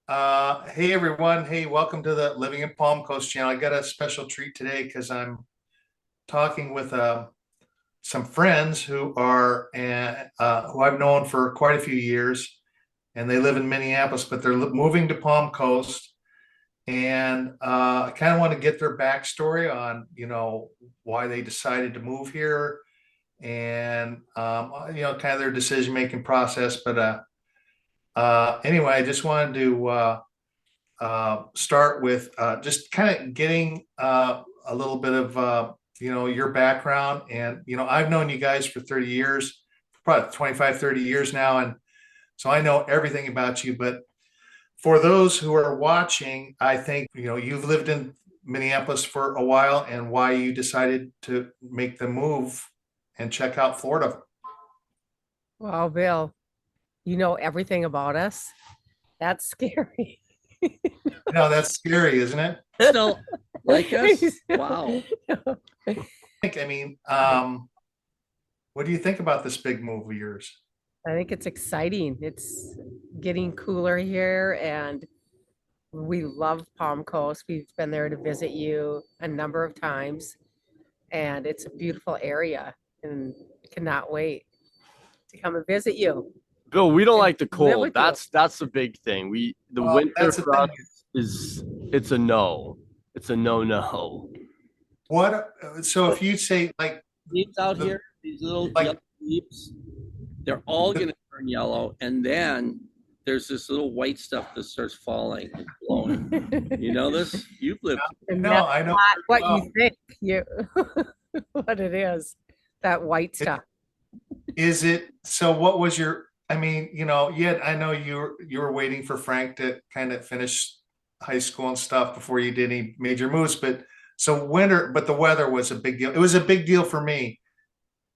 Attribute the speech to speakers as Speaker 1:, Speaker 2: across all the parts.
Speaker 1: Hey everyone. Hey, welcome to the Living in Palm Coast channel. I got a special treat today because I'm talking with some friends who I've known for quite a few years, and they live in Minneapolis, but they're moving to Palm Coast, and I kind of want to get their backstory on, why they decided to move here, and kind of their decision-making process. But anyway, I just wanted to start with just kind of getting a little bit of your background. And I've known you guys for 30 years, probably 25, 30 years now, and so I know everything about you. But for those who are watching, I think you've lived in Minneapolis for a while, and why you decided to make the move and check out Florida.
Speaker 2: Well, Bill, you know everything about us. That's scary.
Speaker 1: That's scary, isn't it?
Speaker 3: Still like us? Wow.
Speaker 1: What do you think about this big move of yours?
Speaker 2: I think it's exciting. It's getting cooler here, and we love Palm Coast. We've been there to visit you a number of times, and it's a beautiful area, and cannot wait to come and visit you.
Speaker 3: Bill, we don't
Speaker 2: And
Speaker 3: like the
Speaker 2: live
Speaker 3: cold.
Speaker 2: with you.
Speaker 3: That's the big thing. The
Speaker 1: Well,
Speaker 3: winter
Speaker 1: that's the
Speaker 3: for us
Speaker 1: thing.
Speaker 3: is it's a no. It's a no.
Speaker 1: What, so if you say like
Speaker 4: Leaves out
Speaker 1: the,
Speaker 4: here, these little
Speaker 1: like
Speaker 4: yellow leaves, they're all
Speaker 1: the,
Speaker 4: going to turn yellow. And then there's this little white stuff that starts falling and blowing. You know this? You've lived.
Speaker 2: And
Speaker 1: no,
Speaker 2: that's
Speaker 1: I know.
Speaker 2: not what
Speaker 1: Well,
Speaker 2: you think you what it is, that white
Speaker 1: it-
Speaker 2: stuff.
Speaker 1: is it, so what was your, yet I know you were waiting for Frank to kind of finish high school and stuff before you did any major moves, but so but the weather was a big deal. It was a big deal for me.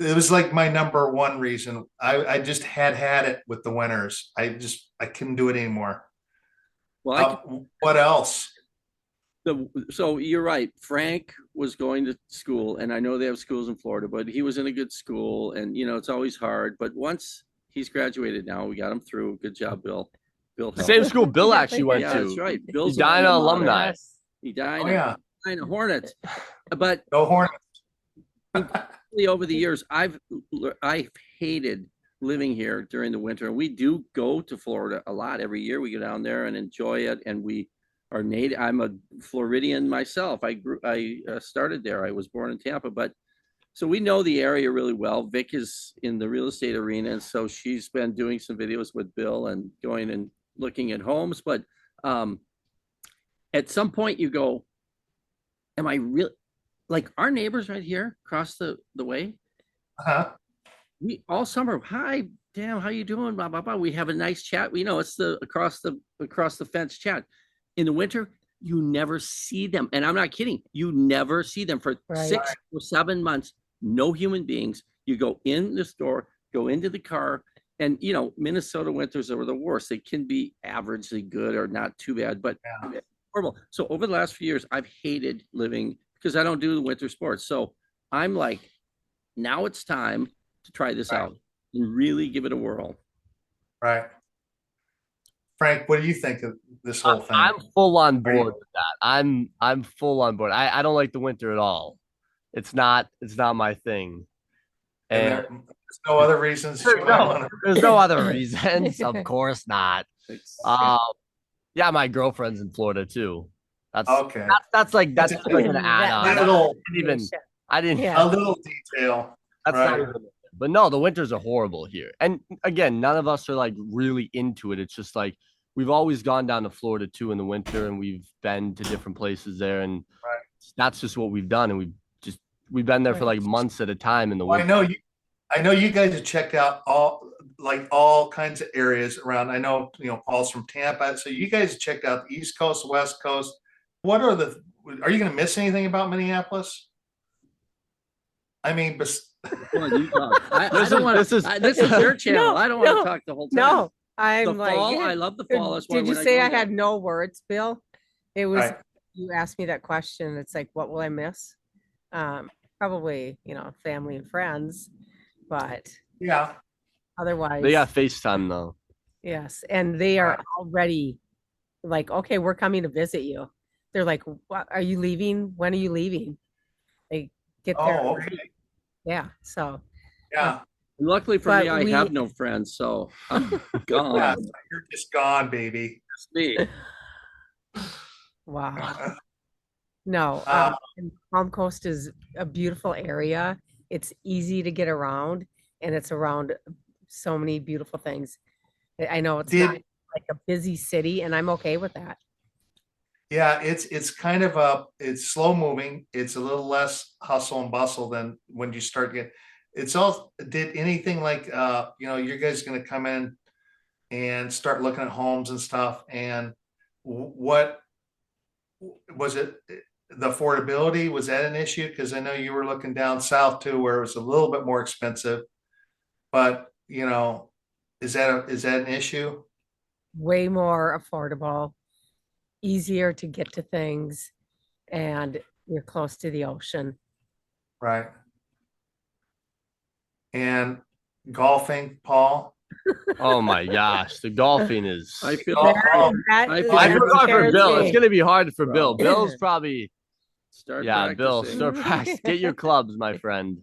Speaker 1: It was like my number one reason. I just had it with the winters. I couldn't do it anymore.
Speaker 4: Well,
Speaker 1: What else?
Speaker 4: so you're right. Frank was going to school, and I know they have schools in Florida, but he was in a good school, and it's always hard. But once he's graduated now, we got him through. Good job, Bill. Bill helped.
Speaker 3: Same school Bill actually went
Speaker 4: Yeah,
Speaker 3: to.
Speaker 4: that's right. Bill's
Speaker 3: Edina
Speaker 4: an
Speaker 3: alumni.
Speaker 2: Yes.
Speaker 4: Edina,
Speaker 1: Oh yeah,
Speaker 4: Edina Hornets. But
Speaker 1: go Hornets.
Speaker 4: over the years, I've hated living here during the winter. We do go to Florida a lot every year. We go down there and enjoy it, and we are native. I'm a Floridian myself. I started there. I was born in Tampa, but so we know the area really well. Vic is in the real estate arena, and so she's been doing some videos with Bill and going and looking at homes. But at some point, you go, "Am I really?" Like our neighbors right here across the way,
Speaker 1: Uh-huh.
Speaker 4: we all summer, hi, damn, how you doing? Blah, blah, blah. We have a nice chat. We know it's the across the fence chat. In the winter, you never see them. And I'm not kidding. You never see them for
Speaker 2: Right.
Speaker 4: 6 or 7 months. No human beings. You go in the store, go into the car, and Minnesota winters are the worst. They can be averagely good or not too bad, but
Speaker 1: Yeah.
Speaker 4: horrible. So over the last few years, I've hated living because I don't do the winter sports. So I'm like, now it's time to try this
Speaker 1: Right.
Speaker 4: out and really give it a whirl.
Speaker 1: Right. Frank, what do you think of this whole thing?
Speaker 3: I'm full on
Speaker 1: Are you-
Speaker 3: board with that. I'm full on board. I don't like the winter at all. It's not my thing. And
Speaker 1: There's no other reasons you might want to.
Speaker 3: there's no other reasons. Of course not. Uh, yeah, my girlfriend's in Florida too. That's
Speaker 1: Okay.
Speaker 3: that's like
Speaker 1: That's
Speaker 3: like an add-on.
Speaker 1: a little-
Speaker 3: I didn't.
Speaker 2: Yeah.
Speaker 1: A little detail.
Speaker 3: That's
Speaker 1: Right.
Speaker 3: not even. But no, the winters are horrible here. And again, none of us are like really into it. It's just like we've always gone down to Florida too in the winter, and we've been to different places there, and
Speaker 1: Right.
Speaker 3: that's just what we've done. And we've been there for like months at a time in the
Speaker 1: Well,
Speaker 3: winter.
Speaker 1: I know you guys have checked out all kinds of areas around. I know, Paul's from Tampa. So you guys have checked out the East Coast, West Coast. Are you going to miss anything about Minneapolis? I mean,
Speaker 4: Come on, you talk. I
Speaker 3: This
Speaker 4: don't
Speaker 3: is-
Speaker 4: want
Speaker 3: this
Speaker 4: to.
Speaker 3: is-
Speaker 4: This is your channel.
Speaker 2: No,
Speaker 4: I don't want to
Speaker 2: no,
Speaker 4: talk the whole time.
Speaker 2: No,
Speaker 4: the
Speaker 2: I'm like,
Speaker 4: fall.
Speaker 2: yeah.
Speaker 4: I love the fall. That's why
Speaker 2: Did
Speaker 4: when
Speaker 2: you
Speaker 4: I
Speaker 2: say
Speaker 4: go
Speaker 2: I
Speaker 4: there-
Speaker 2: had no words, Bill? It was
Speaker 1: Right.
Speaker 2: you asked me that question. It's like, what will I miss? Probably, family and friends, but
Speaker 1: yeah,
Speaker 2: otherwise,
Speaker 3: They got FaceTime though.
Speaker 2: yes, and they are
Speaker 1: Right.
Speaker 2: already like, okay, we're coming to visit you. They're like, what, are you leaving? When are you leaving? They get there.
Speaker 1: Oh, okay.
Speaker 2: Yeah. So,
Speaker 1: Yeah.
Speaker 4: Luckily for
Speaker 2: But
Speaker 4: me, I
Speaker 2: we-
Speaker 4: have no friends, so I'm
Speaker 1: Yeah.
Speaker 4: gone.
Speaker 1: You're just gone, baby.
Speaker 4: It's me.
Speaker 2: wow. No,
Speaker 1: Uh,
Speaker 2: and Palm Coast is a beautiful area. It's easy to get around, and it's around so many beautiful things. I know it's not
Speaker 1: Did
Speaker 2: like a busy city, and I'm okay with that.
Speaker 1: Yeah, it's kind of it's slow moving. It's a little less hustle and bustle than when you start get. It's all did anything like you guys gonna come in and start looking at homes and stuff, and what was it? The affordability, was that an issue? Because I know you were looking down south too, where it was a little bit more expensive, but is that an issue?
Speaker 2: Way more affordable, easier to get to things, and you're close to the ocean.
Speaker 1: Right. And golfing, Paul?
Speaker 3: Oh my gosh, the golfing is.
Speaker 4: I feel
Speaker 1: Oh,
Speaker 2: That
Speaker 4: I
Speaker 2: is
Speaker 4: feel
Speaker 3: I
Speaker 4: That
Speaker 3: feel hard for
Speaker 2: scares
Speaker 3: Bill.
Speaker 2: me.
Speaker 3: It's gonna be hard for Bill.
Speaker 4: Bro.
Speaker 3: Bill's probably
Speaker 4: start
Speaker 3: Bill.
Speaker 4: practicing.
Speaker 3: Start practice. Get your clubs, my friend.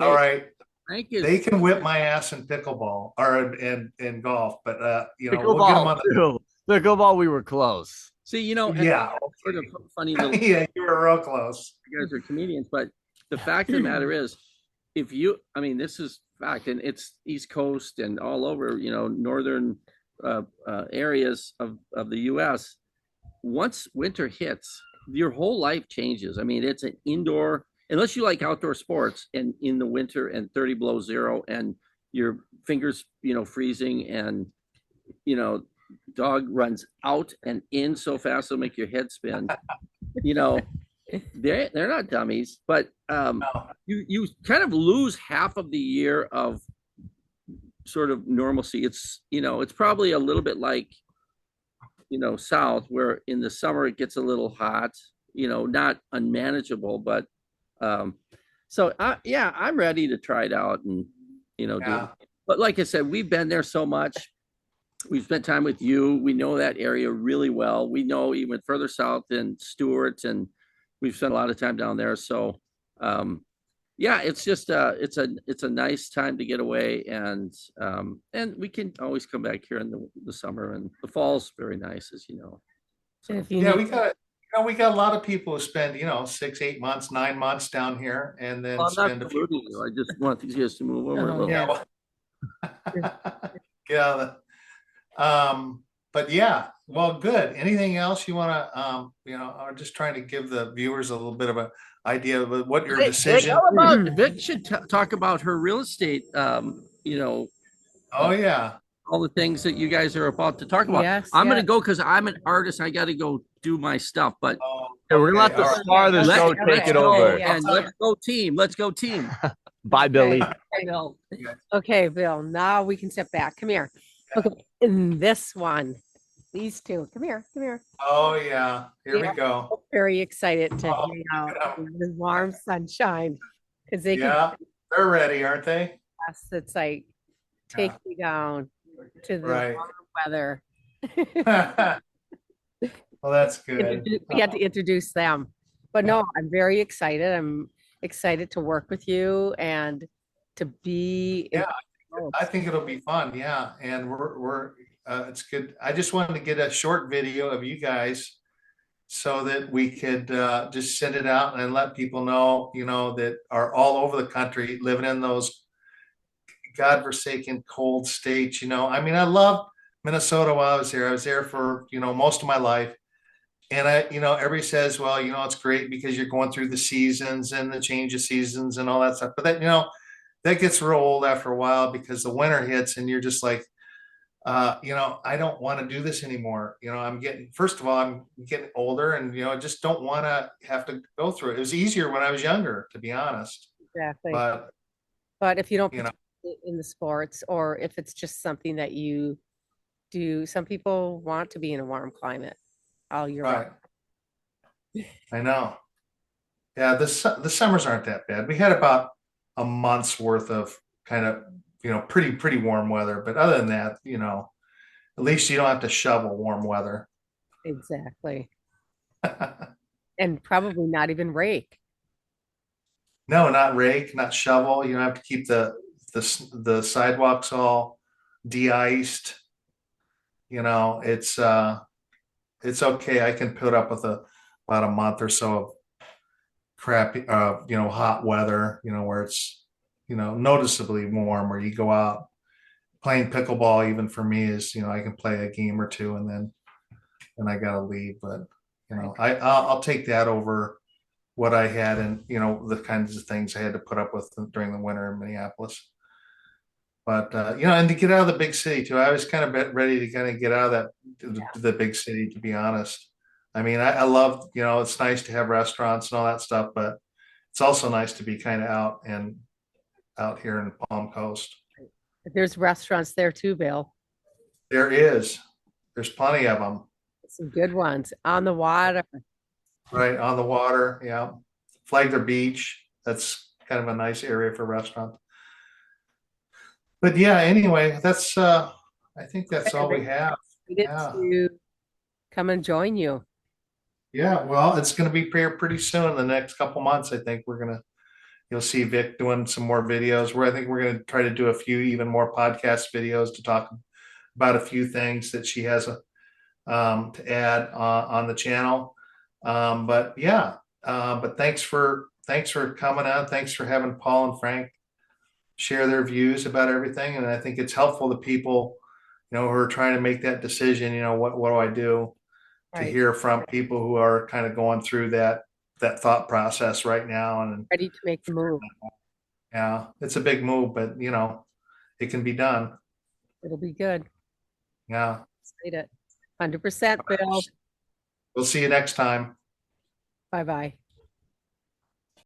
Speaker 1: all right.
Speaker 4: Thank you.
Speaker 1: They can whip my ass in pickleball or in golf, but we'll get them
Speaker 3: Pickleball
Speaker 1: on
Speaker 3: too. Pickleball, we were close.
Speaker 4: See, and
Speaker 1: yeah.
Speaker 4: sort of funny little
Speaker 1: Yeah, you were real close.
Speaker 4: you guys are comedians, but the fact of the matter is, this is fact, and it's East Coast and all over, northern areas of the U.S. Once winter hits, your whole life changes. I mean, it's an indoor, unless you like outdoor sports, and in the winter and 30 below zero, and your fingers, freezing, and dog runs out and in so fast it'll make your head spin. They're not dummies, but
Speaker 1: No.
Speaker 4: you kind of lose half of the year of sort of normalcy. It's probably a little bit like south, where in the summer it gets a little hot, not unmanageable, but I'm ready to try it out and do
Speaker 1: Yeah.
Speaker 4: it. But like I said, we've been there so much. We've spent time with you. We know that area really well. We know even further south than Stewart, and we've spent a lot of time down there. So, it's just it's a nice time to get away, and we can always come back here in the summer, and the fall's very nice, as you know. So,
Speaker 2: If you
Speaker 1: Yeah,
Speaker 2: need,
Speaker 1: we got a lot of people who spend 6, 8 months, 9 months down here, and then
Speaker 4: I'm not
Speaker 1: spend a few.
Speaker 4: polluting you. I just want these guys to move over a
Speaker 2: Oh,
Speaker 4: little.
Speaker 1: Yeah. well- Yeah. But yeah, well, good. Anything else you want to, I'm just trying to give the viewers a little bit of an idea of what your decision.
Speaker 4: Vic should talk about her real estate.
Speaker 1: Oh yeah.
Speaker 4: All the things that you guys are about to talk about.
Speaker 2: Yes,
Speaker 4: I'm gonna
Speaker 2: yes.
Speaker 4: go because I'm an artist. I got to go do my stuff. But
Speaker 1: Oh,
Speaker 3: Yeah, we're gonna let
Speaker 1: okay,
Speaker 3: the
Speaker 1: all right.
Speaker 3: star of the
Speaker 2: Let's-
Speaker 3: show
Speaker 2: okay,
Speaker 3: take it
Speaker 2: okay,
Speaker 3: over.
Speaker 2: yeah.
Speaker 4: and let's go team. Let's go team.
Speaker 3: Bye, Billy.
Speaker 4: I know.
Speaker 2: okay, Bill, now we can step back. Come here. Okay, in this one, these two, come here.
Speaker 1: Oh yeah. Here
Speaker 2: Yeah.
Speaker 1: we go.
Speaker 2: Very excited to
Speaker 1: Oh,
Speaker 2: hang out
Speaker 1: yeah.
Speaker 2: in the warm sunshine because they can
Speaker 1: Yeah, they're ready, aren't they?
Speaker 2: pass. It's like, take
Speaker 1: Yeah.
Speaker 2: me down to the
Speaker 1: Right.
Speaker 2: warm weather.
Speaker 1: Well, that's good.
Speaker 2: We had to introduce them. But no, I'm very excited. I'm excited to work with you and to be.
Speaker 1: Yeah, I think it'll be fun. Yeah, and we're it's good. I just wanted to get a short video of you guys so that we could just send it out and let people know, that are all over the country living in those godforsaken cold states. I mean, I love Minnesota while I was there. I was there for, most of my life. And everybody says, well, it's great because you're going through the seasons and the change of seasons and all that stuff. But that gets real old after a while because the winter hits and you're just like, I don't want to do this anymore. First of all, I'm getting older and, I just don't want to have to go through it. It was easier when I was younger, to be honest.
Speaker 2: Exactly.
Speaker 1: But,
Speaker 2: But if you don't
Speaker 1: you know.
Speaker 2: participate in the sports, or if it's just something that you do, some people want to be in a warm climate all year
Speaker 1: right.
Speaker 2: round.
Speaker 1: I know. Yeah, the summers aren't that bad. We had about a month's worth of kind of, pretty warm weather. But other than that, at least you don't have to shovel warm weather.
Speaker 2: Exactly. And probably not even rake.
Speaker 1: No, not rake, not shovel. You don't have to keep the sidewalks all de-iced. You know, it's okay. I can put up with about a month or so of crappy, hot weather, where it's, noticeably warm, where you go out playing pickleball, even for me is, I can play a game or two and then I gotta leave. But, I'll take that over what I had and, the kinds of things I had to put up with during the winter in Minneapolis. But, and to get out of the big city too, I was kind of ready to kind of get out of the big city, to be honest. I mean, I love, it's nice to have restaurants and all that stuff, but it's also nice to be kind of out here in Palm Coast.
Speaker 2: There's restaurants there too, Bill.
Speaker 1: There's plenty of them
Speaker 2: Some good ones on the water.
Speaker 1: right on the water. Yeah. Flagler Beach. That's kind of a nice area for restaurants. But yeah, anyway, I think that's all we have.
Speaker 2: Excited
Speaker 1: Yeah.
Speaker 2: to come and join you.
Speaker 1: Yeah, well, it's going to be pretty soon in the next couple months. I think you'll see Vic doing some more videos where I think we're going to try to do a few even more podcast videos to talk about a few things that she has to add on the channel. But yeah, but thanks for coming on. Thanks for having Paul and Frank share their views about everything. And I think it's helpful to people, who are trying to make that decision, what do I do? To
Speaker 2: Right.
Speaker 1: hear from people who are kind of going through that thought process right now. And
Speaker 2: Ready to make the move.
Speaker 1: yeah, it's a big move, but it can be done.
Speaker 2: It'll be good.
Speaker 1: Yeah.
Speaker 2: Excited. 100%, Bill.
Speaker 1: We'll see you next time.
Speaker 2: Bye-bye.